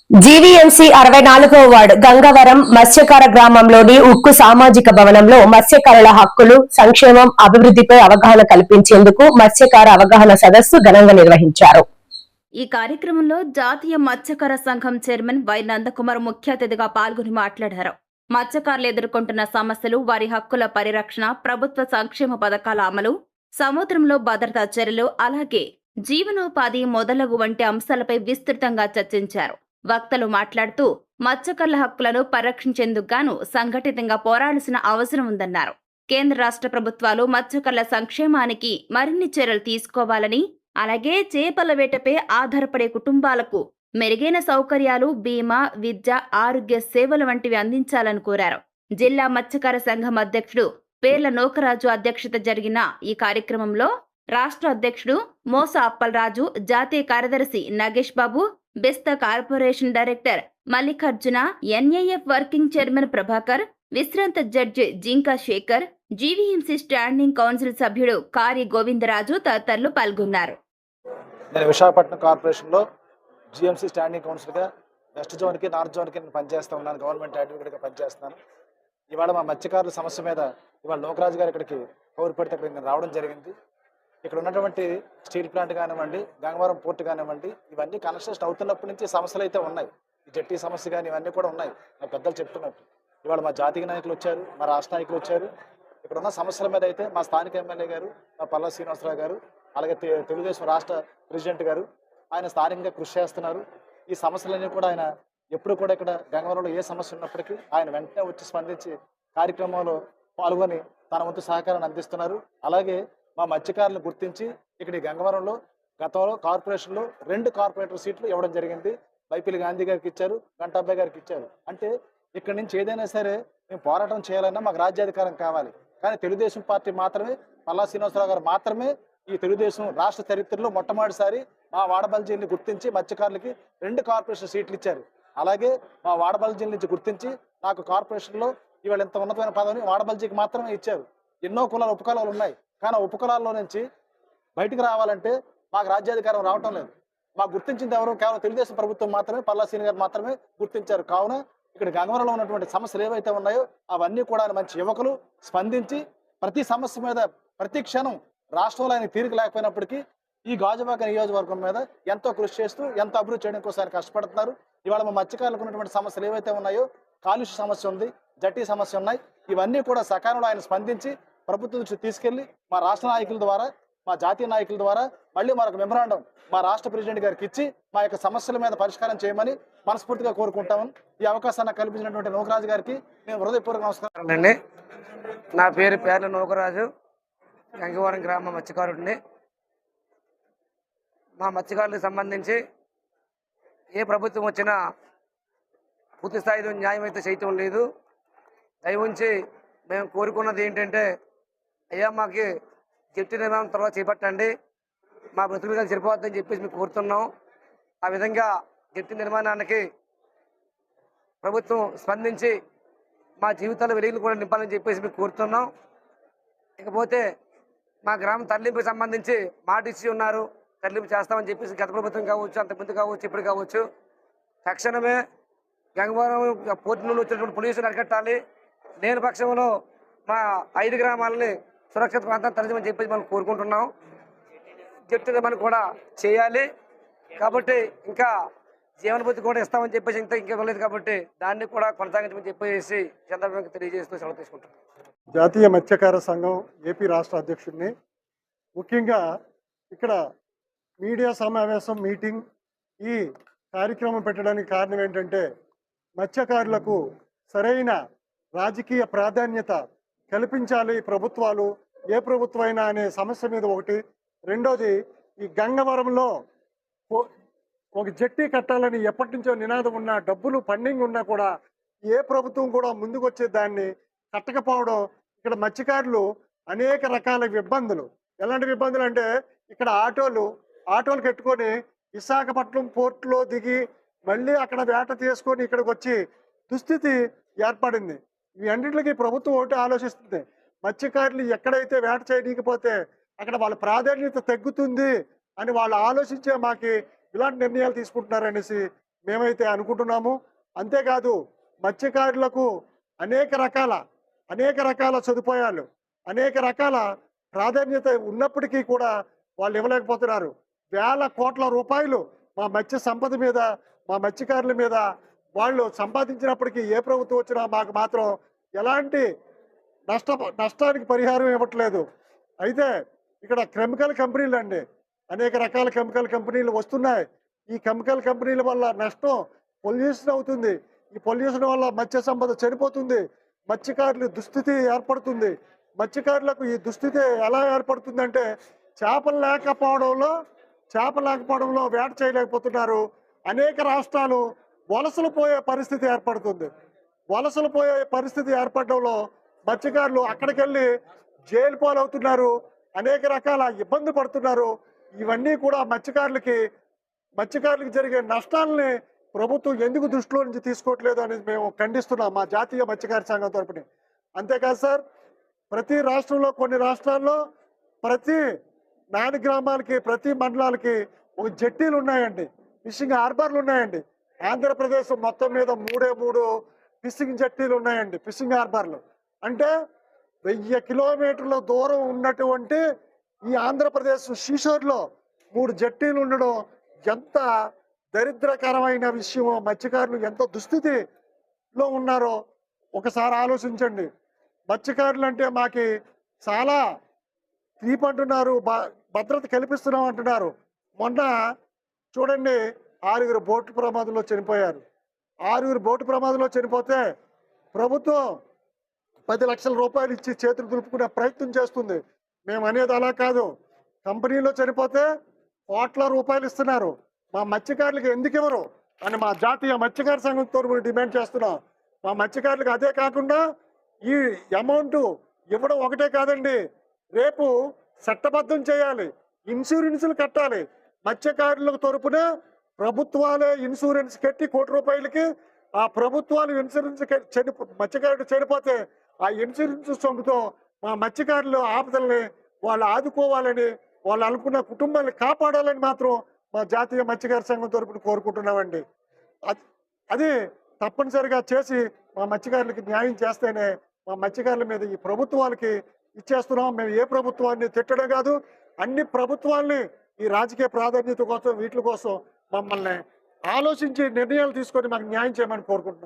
GVMC 64వ ward Gangavaram మత్స్యకార గ్రామంలోని ఉక్కు సామాజిక భవనంలో మత్స్యకారుల హక్కులు, సంక్షేమం, అభివృద్ధిపై అవగాహన కల్పించేందుకు మత్స్యకార అవగాహన సదస్సు ఘనంగా నిర్వహించారు. ఈ కార్యక్రమంలో జాతీయ మత్స్యకార సంఘం చైర్మన్ వై నందకుమార్ ముఖ్య అతిథిగా పాల్గొని మాట్లాడారు. మత్స్యకారులు ఎదుర్కొంటున్న సమస్యలు, వారి హక్కుల పరిరక్షణ, ప్రభుత్వ సంక్షేమ పథకాల అమలు, సముద్రంలో భద్రతా చర్యలు, అలాగే జీవనోపాధి మొదలగు వంటి అంశాలపై విస్తృతంగా చర్చించారు. వక్తలు మాట్లాడుతూ మత్స్యకారుల హక్కులను పరిరక్షించేందుకు గాను సంఘటితంగా పోరాడాల్సిన అవసరం ఉందన్నారు. కేంద్ర రాష్ట్ర ప్రభుత్వాలు మత్స్యకారుల సంక్షేమానికి మరిన్ని చర్యలు తీసుకోవాలని, అలాగే చేపల వేటపై ఆధారపడే కుటుంబాలకు మెరుగైన సౌకర్యాలు, బీమా, విద్య, ఆరోగ్య సేవలు వంటివి అందించాలని కోరారు. జిల్లా మత్స్యకార సంఘం అధ్యక్షుడు పేర్ల నోకరాజు అధ్యక్షత జరిగిన ఈ కార్యక్రమంలో రాష్ట్ర అధ్యక్షుడు మోస అప్పలరాజు, జాతీయ కార్యదర్శి Nagesh Babu, Besta corporation director Mallikarjuna, NAF working chairman Prabhakar, విశ్రాంత judge Jinka Shekhar, GVMC standing council సభ్యుడు కారి గోవిందరాజు తదితరులు పాల్గొన్నారు. నేను విశాఖపట్నం కార్పొరేషన్లో జీఎంసీ స్టాండింగ్ కౌన్సిల్గా వెస్ట్ జోన్కి, నార్త్ జోన్కి నేను పనిచేస్తూ ఉన్నాను. గవర్నమెంట్ అడ్వకేట్గా పనిచేస్తున్నాను. ఇవాళ మా మత్స్యకారుల సమస్య మీద ఇవాళ లోకరాజు గారు ఇక్కడికి పౌరుపడితే ఇక్కడికి నేను రావడం జరిగింది. ఇక్కడ ఉన్నటువంటి స్టీల్ ప్లాంట్ కానివ్వండి, గంగవరం పోర్ట్ కానివ్వండి, ఇవన్నీ కన్స్ట్రక్షన్ అవుతున్నప్పటి నుంచి సమస్యలు అయితే ఉన్నాయి. ఈ జట్టి సమస్య కానీ ఇవన్నీ కూడా ఉన్నాయి. మా పెద్దలు చెప్తున్నట్టు ఇవాళ మా జాతీయ నాయకులు వచ్చారు, మా రాష్ట్ర నాయకులు వచ్చారు. ఇక్కడ ఉన్న సమస్యల మీద అయితే మా స్థానిక ఎమ్మెల్యే గారు, మా పల్లా శ్రీనివాసరావు గారు, అలాగే తెలుగుదేశం రాష్ట్ర ప్రెసిడెంట్ గారు ఆయన స్థానికంగా కృషి చేస్తున్నారు. ఈ సమస్యలన్నీ కూడా ఆయన ఎప్పుడు కూడా ఇక్కడ గంగవరంలో ఏ సమస్య ఉన్నప్పటికీ ఆయన వెంటనే వచ్చి స్పందించి కార్యక్రమంలో పాల్గొని తన వంతు సహకారాన్ని అందిస్తున్నారు. అలాగే మా మత్స్యకారులను గుర్తించి ఇక్కడ ఈ గంగవరంలో గతంలో కార్పొరేషన్లో 2 కార్పొరేటర్ సీట్లు ఇవ్వడం జరిగింది. బైపిలి గాంధీ గారికి ఇచ్చారు, గంటాబ్బాయి గారికి ఇచ్చారు. అంటే ఇక్కడ నుంచి ఏదైనా సరే మేము పోరాటం చేయాలన్నా మాకు రాజ్యాధికారం కావాలి. కానీ తెలుగుదేశం పార్టీ మాత్రమే, పల్లా శ్రీనివాసరావు గారు మాత్రమే ఈ తెలుగుదేశం రాష్ట్ర చరిత్రలో మొట్టమొదటిసారి మా వాడబల్జీని గుర్తించి మత్స్యకారులకి 2 కార్పొరేషన్ సీట్లు ఇచ్చారు. అలాగే మా వాడబల్జీ నుంచి గుర్తించి నాకు కార్పొరేషన్లో ఇవాళ ఇంత ఉన్నతమైన పదవిని వాడబల్జీకి మాత్రమే ఇచ్చారు. ఎన్నో కులాలు, ఉపకులాలు ఉన్నాయి. కానీ ఉపకులాల్లో నుంచి బయటకు రావాలంటే మాకు రాజ్యాధికారం రావటం లేదు. మాకు గుర్తించింది ఎవరు? కేవలం తెలుగుదేశం ప్రభుత్వం మాత్రమే, పల్లా శ్రీని గారు మాత్రమే గుర్తించారు. కావున ఇక్కడ గంగవరంలో ఉన్నటువంటి సమస్యలు ఏవైతే ఉన్నాయో అవన్నీ కూడా మంచి యువకులు స్పందించి ప్రతి సమస్య మీద ప్రతి క్షణం రాష్ట్రంలో ఆయన తీరిక లేకపోయినప్పటికీ ఈ గాజువాక నియోజకవర్గం మీద ఎంతో కృషి చేస్తూ ఎంతో అభివృద్ధి చేయడం కోసం ఆయన కష్టపడుతున్నారు. ఇవాళ మా మత్స్యకారులకు ఉన్నటువంటి సమస్యలు ఏవైతే ఉన్నాయో, కాలుష్య సమస్య ఉంది, జట్టి సమస్య ఉన్నాయి. ఇవన్నీ కూడా సకాలంలో ఆయన స్పందించి ప్రభుత్వం నుంచి తీసుకెళ్లి మా రాష్ట్ర నాయకుల ద్వారా, మా జాతీయ నాయకుల ద్వారా మళ్ళీ మరొక మెమరాండం మా రాష్ట్ర ప్రెసిడెంట్ గారికి ఇచ్చి మా యొక్క సమస్యల మీద పరిష్కారం చేయమని మనస్ఫూర్తిగా కోరుకుంటామని ఈ అవకాశాన్ని కల్పించినటువంటి నోకరాజు గారికి నేను హృదయపూర్వక నమస్కారం అండి. నా పేరు పేర్ల నోకరాజు, గంగవరం గ్రామ మత్స్యకారుడిని. మా మత్స్యకారులకు సంబంధించి ఏ ప్రభుత్వం వచ్చినా పూర్తి స్థాయిలో న్యాయం అయితే చేయటం లేదు. దయవుంచి మేము కోరుకున్నది ఏంటంటే, అయ్యా మాకు జట్టు నిర్మాణం త్వరగా చేపట్టండి, మా బ్రతుకులుగా సరిపోద్దని చెప్పేసి మేము కోరుతున్నాం. ఆ విధంగా జట్టు నిర్మాణానికి ప్రభుత్వం స్పందించి మా జీవితాల వెలుగులు కూడా నింపాలని చెప్పేసి మేము కోరుతున్నాం. ఇకపోతే మా గ్రామం తరలింపుకి సంబంధించి మాట ఇచ్చి ఉన్నారు, తరలింపు చేస్తామని చెప్పేసి గత ప్రభుత్వం కావచ్చు, అంతకుముందు కావచ్చు, ఇప్పుడు కావచ్చు. తక్షణమే గంగవరం పోర్టు నుండి వచ్చినటువంటి పోలీసులు అరికట్టాలి. లేని పక్షంలో మా 5 గ్రామాలని సురక్షిత ప్రాంతాన్ని తరలించమని చెప్పేసి మనం కోరుకుంటున్నాం. జట్టు నిర్మాణం కూడా చేయాలి. కాబట్టి ఇంకా జీవనభూతి కూడా ఇస్తామని చెప్పేసి ఇంకా ఇవ్వలేదు కాబట్టి దాన్ని కూడా కొనసాగించమని చెప్పేసి చంద్రబాబు తెలియజేస్తూ సెలవు తీసుకుంటున్నాం. జాతీయ మత్స్యకార సంఘం ఏపీ రాష్ట్ర అధ్యక్షుడిని. ముఖ్యంగా ఇక్కడ మీడియా సమావేశం, మీటింగ్, ఈ కార్యక్రమం పెట్టడానికి కారణం ఏంటంటే మత్స్యకారులకు సరైన రాజకీయ ప్రాధాన్యత కల్పించాలి ప్రభుత్వాలు, ఏ ప్రభుత్వమైనా అనే సమస్య మీద ఒకటి. రెండోది, ఈ గంగవరంలో ఒక జట్టి కట్టాలని ఎప్పటి నుంచో నినాదం ఉన్నా, డబ్బులు ఫండింగ్ ఉన్నా కూడా ఏ ప్రభుత్వం కూడా ముందుకు వచ్చే దాన్ని కట్టకపోవడం. ఇక్కడ మత్స్యకారులు అనేక రకాల ఇబ్బందులు. ఎలాంటి ఇబ్బందులు అంటే, ఇక్కడ ఆటోలు కట్టుకొని విశాఖపట్నం పోర్టులో దిగి మళ్ళీ అక్కడ వేట తీసుకొని ఇక్కడికి వచ్చి దుస్థితి ఏర్పడింది. ఈ అన్నింటికి ప్రభుత్వం ఒకటి ఆలోచిస్తుంది, మత్స్యకారులు ఎక్కడైతే వేట చేయకపోతే అక్కడ వాళ్ళ ప్రాధాన్యత తగ్గుతుంది అని వాళ్ళు ఆలోచించే మాకు ఇలాంటి నిర్ణయాలు తీసుకుంటున్నారనేసి మేమైతే అనుకుంటున్నాము. అంతేకాదు మత్స్యకారులకు అనేక రకాల సదుపాయాలు, అనేక రకాల ప్రాధాన్యత ఉన్నప్పటికీ కూడా వాళ్ళు ఇవ్వలేకపోతున్నారు. వేల కోట్ల రూపాయలు మా మత్స్య సంపద మీద, మా మత్స్యకారుల మీద వాళ్ళు సంపాదించినప్పటికీ ఏ ప్రభుత్వం వచ్చినా మాకు మాత్రం ఎలాంటి నష్టానికి పరిహారం ఇవ్వట్లేదు. అయితే ఇక్కడ కెమికల్ కంపెనీలు అండి, అనేక రకాల కెమికల్ కంపెనీలు వస్తున్నాయి. ఈ కెమికల్ కంపెనీల వల్ల నష్టం పొల్యూషన్ అవుతుంది. ఈ పొల్యూషన్ వల్ల మత్స్య సంపద చనిపోతుంది. మత్స్యకారుల దుస్థితి ఏర్పడుతుంది. మత్స్యకారులకు ఈ దుస్థితి ఎలా ఏర్పడుతుందంటే చేపలు లేకపోవడంలో వేట చేయలేకపోతున్నారు. అనేక రాష్ట్రాలు వలసలు పోయే పరిస్థితి ఏర్పడుతుంది. వలసలు పోయే పరిస్థితి ఏర్పడడంలో మత్స్యకారులు అక్కడికి వెళ్ళి జైలు పాలవుతున్నారు, అనేక రకాల ఇబ్బంది పడుతున్నారు. ఇవన్నీ కూడా మత్స్యకారులకి జరిగే నష్టాలని ప్రభుత్వం ఎందుకు దృష్టిలో నుంచి తీసుకోవట్లేదు అనేది మేము ఖండిస్తున్నాం మా జాతీయ మత్స్యకార సంఘం తరపున. అంతేకాదు సార్, ప్రతి రాష్ట్రంలో, కొన్ని రాష్ట్రాల్లో ప్రతి 4 గ్రామాలకి, ప్రతి మండలాలకి ఒక జట్టీలు ఉన్నాయండి, ఫిషింగ్ హార్బర్లు ఉన్నాయండి. ఆంధ్రప్రదేశ్ మొత్తం మీద 3 ఫిషింగ్ జట్టీలు ఉన్నాయండి, ఫిషింగ్ హార్బర్లు. అంటే 1000 కిలోమీటర్ల దూరం ఉన్నటువంటి ఈ ఆంధ్రప్రదేశ్ శ్రీశైలంలో 3 జట్టీలు ఉండడం ఎంత దరిద్రకరమైన విషయమో, మత్స్యకారులు ఎంత దుస్థితిలో ఉన్నారో ఒకసారి ఆలోచించండి. మత్స్యకారులు అంటే మాకి చాలా తీపి అంటున్నారు, భద్రత కల్పిస్తున్నాం అంటున్నారు. మొన్న చూడండి 6 బోటు ప్రమాదంలో చనిపోయారు. 6 బోటు ప్రమాదంలో చనిపోతే ప్రభుత్వం 10 లక్షల రూపాయలు ఇచ్చి చేతులు దులుపుకునే ప్రయత్నం చేస్తుంది. మేము అనేది అలా కాదు. కంపెనీలో చనిపోతే కోట్ల రూపాయలు ఇస్తున్నారు, మా మత్స్యకారులకు ఎందుకు ఇవ్వరు అని మా జాతీయ మత్స్యకార సంఘంతో డిమాండ్ చేస్తున్నాం. మా మత్స్యకారులకు అదే కాకుండా ఈ అమౌంట్ ఇవ్వడం ఒకటే కాదండి, రేపు చట్టబద్ధం చేయాలి, ఇన్సూరెన్సులు కట్టాలి. మత్స్యకారులకు తరపున ప్రభుత్వాలే ఇన్సూరెన్స్ కట్టి ₹1 కోటి ఆ ప్రభుత్వాలు ఇన్సూరెన్స్ మత్స్యకారుడు చనిపోతే ఆ ఇన్సూరెన్స్ సొమ్ముతో మా మత్స్యకారులు ఆపదల్ని వాళ్ళు ఆదుకోవాలని, వాళ్ళు అనుకున్న కుటుంబాన్ని కాపాడాలని మాత్రం మా జాతీయ మత్స్యకార సంఘం తరపున కోరుకుంటున్నామండి. అది తప్పనిసరిగా చేసి మా మత్స్యకారులకి న్యాయం చేస్తేనే మా మత్స్యకారుల మీద ఈ ప్రభుత్వాలకి ఇచ్చేస్తున్నాం. మేము ఏ ప్రభుత్వాన్ని తిట్టడం కాదు, అన్ని ప్రభుత్వాల్ని ఈ రాజకీయ ప్రాధాన్యత కోసం, వీటి కోసం మమ్మల్ని ఆలోచించి నిర్ణయాలు తీసుకొని మాకు న్యాయం చేయమని కోరుకుంటున్నాం.